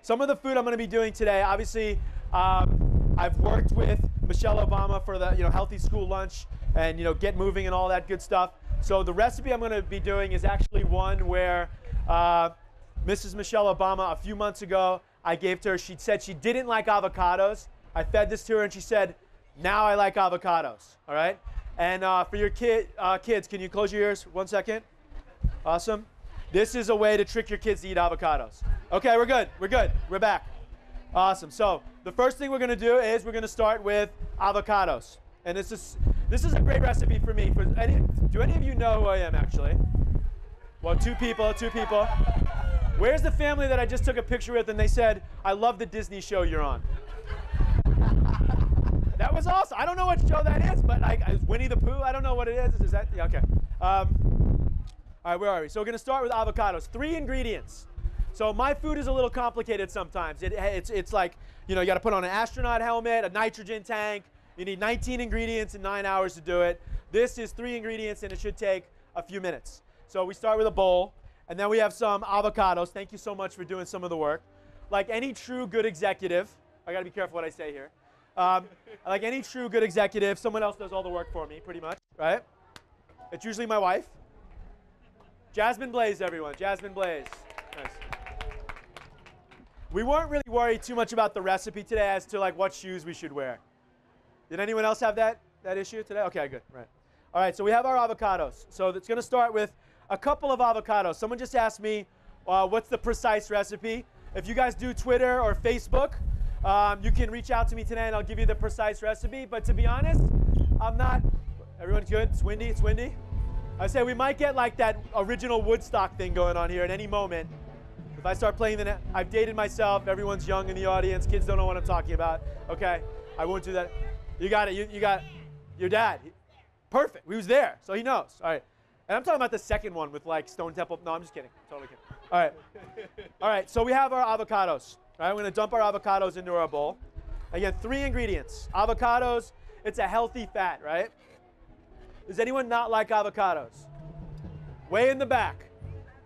some of the food I'm going to be doing today, obviously, I've worked with Michelle Obama for the healthy school lunch and get moving and all that good stuff. So the recipe I'm going to be doing is actually one where Mrs. Michelle Obama, a few months ago, I gave to her. She said she didn't like avocados. I fed this to her, and she said, now I like avocados. All right? And for your kids, can you close your ears 1 second? Awesome. This is a way to trick your kids to eat avocados. Okay, we're good. We're good. We're back. Awesome. So the first thing we're going to do is we're going to start with avocados. And this is a great recipe for me. Do any of you know who I am, actually? Well, two people. Where's the family that I just took a picture with and they said, I love the Disney show you're on? That was awesome. I don't know what show that is, but is Winnie the Pooh? I don't know what it is. Is that? Yeah, okay. All right, where are we? So we're going to start with avocados. 3 ingredients. So my food is a little complicated sometimes. It's like, you got to put on an astronaut helmet, a nitrogen tank. You need 19 ingredients and 9 hours to do it. This is 3 ingredients, and it should take a few minutes. So we start with a bowl, and then we have some avocados. Thank you so much for doing some of the work. Like any true good executive, I got to be careful what I say here. Like any true good executive, someone else does all the work for me, pretty much, right? It's usually my wife. Jasmine Blais, everyone. Jasmine Blais. Nice. We weren't really worried too much about the recipe today as to like what shoes we should wear. Did anyone else have that issue today? Okay, good. Right. All right, so we have our avocados. So it's going to start with a couple of avocados. Someone just asked me what's the precise recipe. If you guys do Twitter or Facebook, you can reach out to me today and I'll give you the precise recipe. But to be honest, I'm not. Everyone's good? It's windy? It's windy? I say we might get like that original Woodstock thing going on here at any moment. If I start playing I've dated myself. Everyone's young in the audience. Kids don't know what I'm talking about. Okay, I won't do that. You got it. You got your dad. Perfect. He was there, so he knows. All right. And I'm talking about the second one with like Stone Temple. No, I'm just kidding. Totally kidding. All right. All right. So we have our avocados. All right. We're going to dump our avocados into our bowl. Again, 3 ingredients. Avocados. It's a healthy fat, right? Does anyone not like avocados? Way in the back.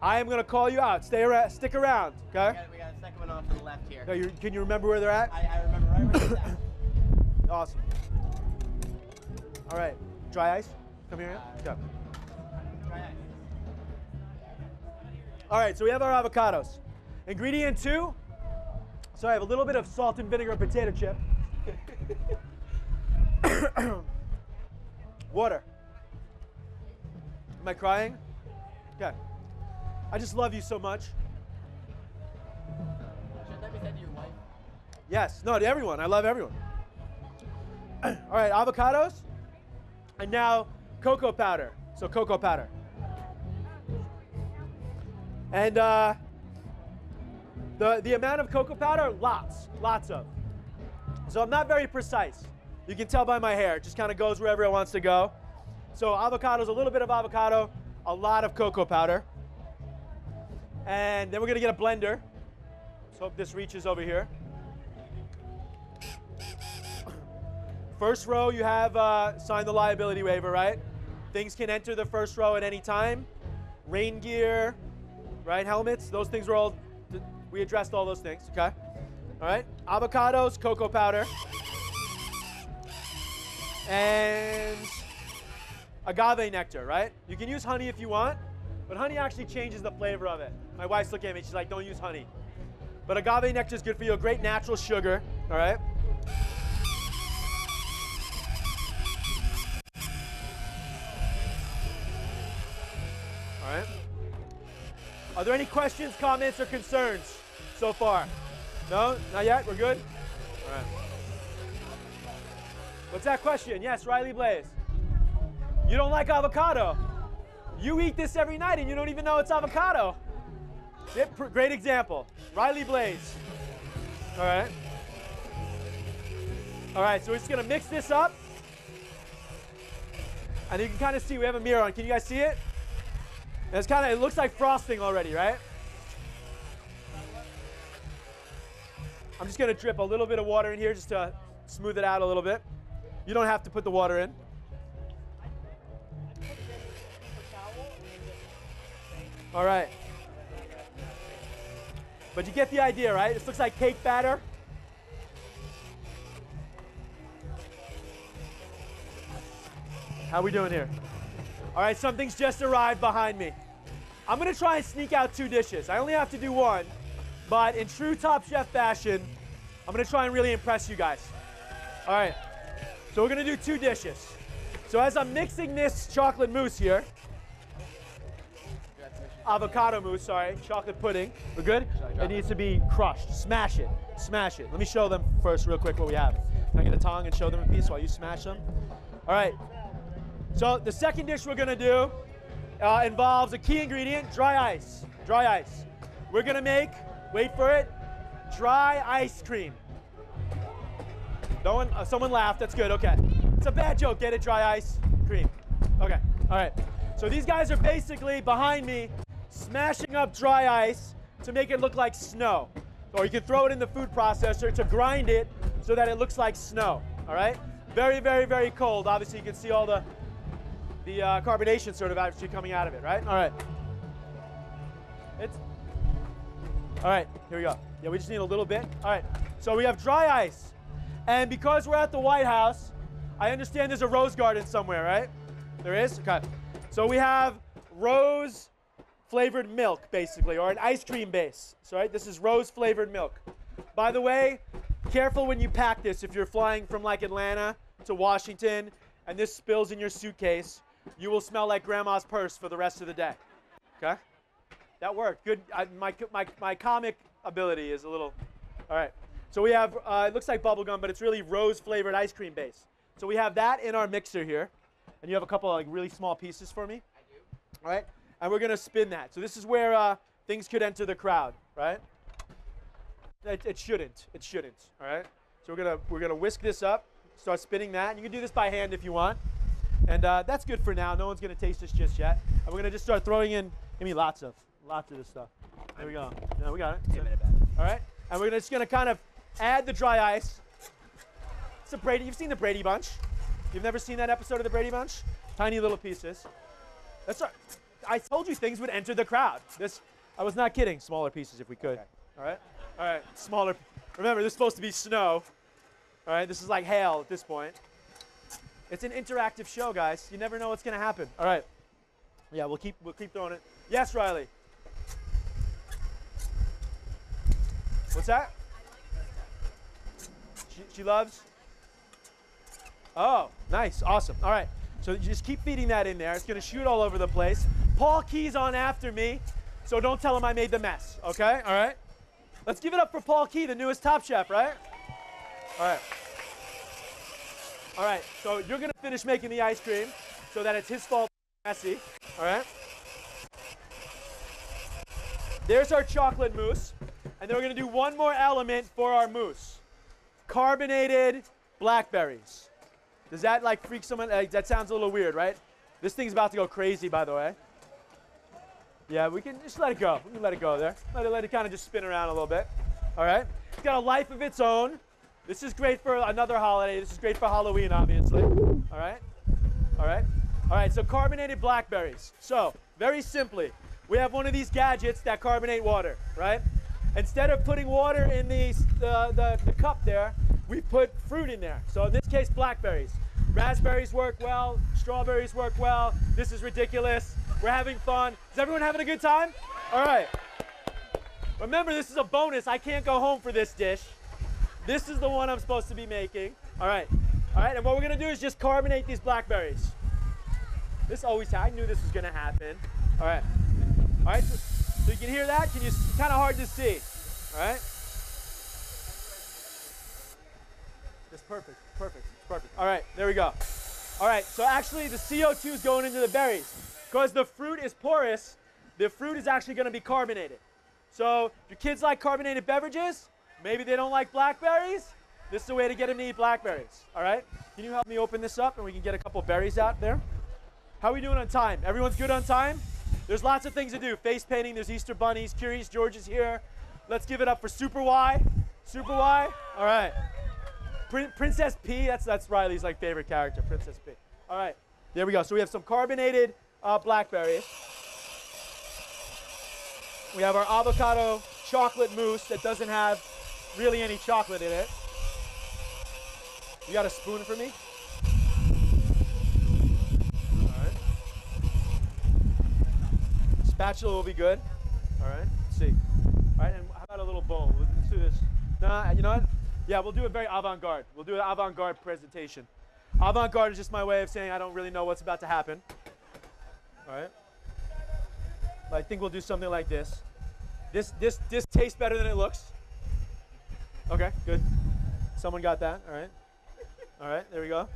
I am going to call you out. Stick around, okay? We got a second one off to the left here. No, can you remember where they're at? I remember right where it's at. Awesome. All right. Dry ice? Come here. Go. Dry ice. All right, so we have our avocados. Ingredient 2. So I have a little bit of salt and vinegar potato chip. Water. Am I crying? Okay. I just love you so much. Should that be said to your wife? Yes. No, to everyone. I love everyone. All right, avocados. And now cocoa powder. So cocoa powder. And the amount of cocoa powder, lots of. So I'm not very precise. You can tell by my hair. It just kind of goes wherever it wants to go. So avocados, a little bit of avocado, a lot of cocoa powder. And then we're going to get a blender. Let's hope this reaches over here. First row, you have signed the liability waiver, right? Things can enter the first row at any time. Rain gear, right? Helmets, those things were all, we addressed all those things, okay? All right, avocados, cocoa powder. And agave nectar, right? You can use honey if you want, but honey actually changes the flavor of it. My wife's looking at me, she's like, don't use honey. But agave nectar is good for you, a great natural sugar, all right? All right. Are there any questions, comments, or concerns so far? No? Not yet? We're good? All right. What's that question? Yes, Riley Blais. You don't like avocado. You eat this every night and you don't even know it's avocado. Yep, great example. Riley Blais. All right. All right, so we're just going to mix this up. And you can kind of see we have a mirror on. Can you guys see it? And it's kind of, it looks like frosting already, right? I'm just going to drip a little bit of water in here just to smooth it out a little bit. You don't have to put the water in. All right. But you get the idea, right? This looks like cake batter. How we doing here? All right, something's just arrived behind me. I'm gonna try and sneak out 2 dishes. I only have to do 1, but in true Top Chef fashion, I'm gonna try and really impress you guys. All right, so we're gonna do 2 dishes. So as I'm mixing this chocolate mousse here, avocado mousse, sorry, chocolate pudding. We're good? It needs to be crushed. Smash it. Smash it. Let me show them first real quick what we have. Can I get a tongue and show them a piece while you smash them? All right. So the second dish we're going to do involves a key ingredient, dry ice. Dry ice. We're going to make, wait for it, dry ice cream. No one, someone laughed. That's good. Okay. It's a bad joke. Get it? Dry ice cream. Okay. All right. So these guys are basically behind me smashing up dry ice to make it look like snow. Or you can throw it in the food processor to grind it so that it looks like snow. All right? Very, very, very cold. Obviously, you can see all the carbonation sort of actually coming out of it, right? All right. All right, here we go. Yeah, we just need a little bit. All right, so we have dry ice. And because we're at the White House, I understand there's a rose garden somewhere, right? There is? Okay. So we have rose flavored milk, basically, or an ice cream base. So, right, this is rose flavored milk. By the way, careful when you pack this. If you're flying from like Atlanta to Washington and this spills in your suitcase, you will smell like grandma's purse for the rest of the day. Okay? That worked. Good. My comic ability is a little. All right. So we have, it looks like bubble gum, but it's really rose flavored ice cream base. So we have that in our mixer here. And you have a couple of like really small pieces for me? I do. All right. And we're going to spin that. So this is where things could enter the crowd, right? It shouldn't. It shouldn't. All right. So we're gonna whisk this up, start spinning that. You can do this by hand if you want. And that's good for now. No one's going to taste this just yet. And we're going to just start throwing in, give me lots of this stuff. There we go. Yeah, we got it. All right. And we're just going to kind of add the dry ice. It's a Brady. You've seen the Brady Bunch. You've never seen that episode of the Brady Bunch? Tiny little pieces. That's right. I told you things would enter the crowd. I was not kidding. Smaller pieces if we could. Okay. All right. All right. Smaller. Remember, this is supposed to be snow. All right. This is like hail at this point. It's an interactive show, guys. You never know what's going to happen. All right. Yeah, we'll keep throwing it. Yes, Riley. What's that? She loves? Oh, nice. Awesome. All right. So you just keep feeding that in there. It's going to shoot all over the place. Paul Key's on after me, so don't tell him I made the mess. Okay? All right? Let's give it up for Paul Key, the newest Top Chef, right? All right. All right, so you're going to finish making the ice cream so that it's his fault messy. All right? There's our chocolate mousse. And then we're going to do one more element for our mousse. Carbonated blackberries. Does that like freak someone? That sounds a little weird, right? This thing's about to go crazy, by the way. Yeah, we can just let it go. We can let it go there. Let it kind of just spin around a little bit. All right? It's got a life of its own. This is great for another holiday. This is great for Halloween, obviously. All right? All right? All right, so carbonated blackberries. So, very simply, we have one of these gadgets that carbonate water, right? Instead of putting water in the cup there, we put fruit in there. So in this case, blackberries. Raspberries work well. Strawberries work well. This is ridiculous. We're having fun. Is everyone having a good time? All right. Remember, this is a bonus. I can't go home for this dish. This is the one I'm supposed to be making. All right. All right, and what we're going to do is just carbonate these blackberries. I knew this was going to happen. All right. All right, so you can hear that? It's kind of hard to see. All right. That's perfect, perfect, perfect. All right, there we go. All right, so actually the CO2 is going into the berries. Because the fruit is porous, the fruit is actually going to be carbonated. So if your kids like carbonated beverages, maybe they don't like blackberries, this is the way to get them to eat blackberries. All right? Can you help me open this up and we can get a couple berries out there? How are we doing on time? Everyone's good on time? There's lots of things to do. Face painting, there's Easter bunnies. Curious George is here. Let's give it up for Super Y. Super Y? All right. Princess P, that's Riley's like favorite character, Princess P. All right, there we go. So we have some carbonated blackberries. We have our avocado chocolate mousse that doesn't have really any chocolate in it. You got a spoon for me? All right. Spatula will be good. All right, let's see. All right, and how about a little bowl? Let's do this. Nah, you know what? Yeah, we'll do it very avant-garde. We'll do an avant-garde presentation. Avant-garde is just my way of saying I don't really know what's about to happen. All right. But I think we'll do something like this. This tastes better than it looks. Okay, good. Someone got that. All right. All right, there we go.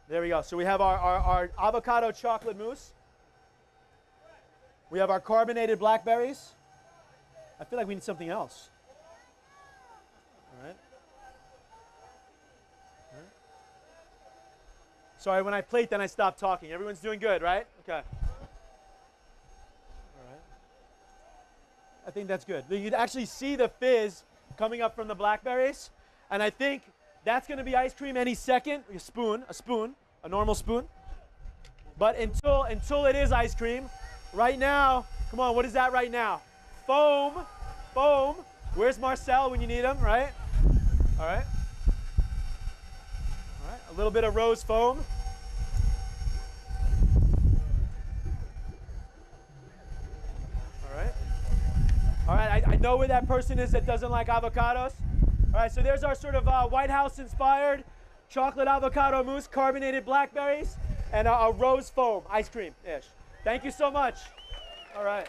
There we go. So we have our avocado chocolate mousse. We have our carbonated blackberries. I feel like we need something else. All right. All right. Sorry, when I plate, then I stop talking. Everyone's doing good, right? Okay. All right. I think that's good. You can actually see the fizz coming up from the blackberries. And I think that's going to be ice cream any second. A spoon, a normal spoon. But until it is ice cream, right now, come on, what is that right now? Foam. Where's Marcel when you need him, right? All right. All right, a little bit of rose foam. All right. All right, I know where that person is that doesn't like avocados. All right, so there's our sort of White House-inspired chocolate avocado mousse, carbonated blackberries, and a rose foam ice cream-ish. Thank you so much. All right.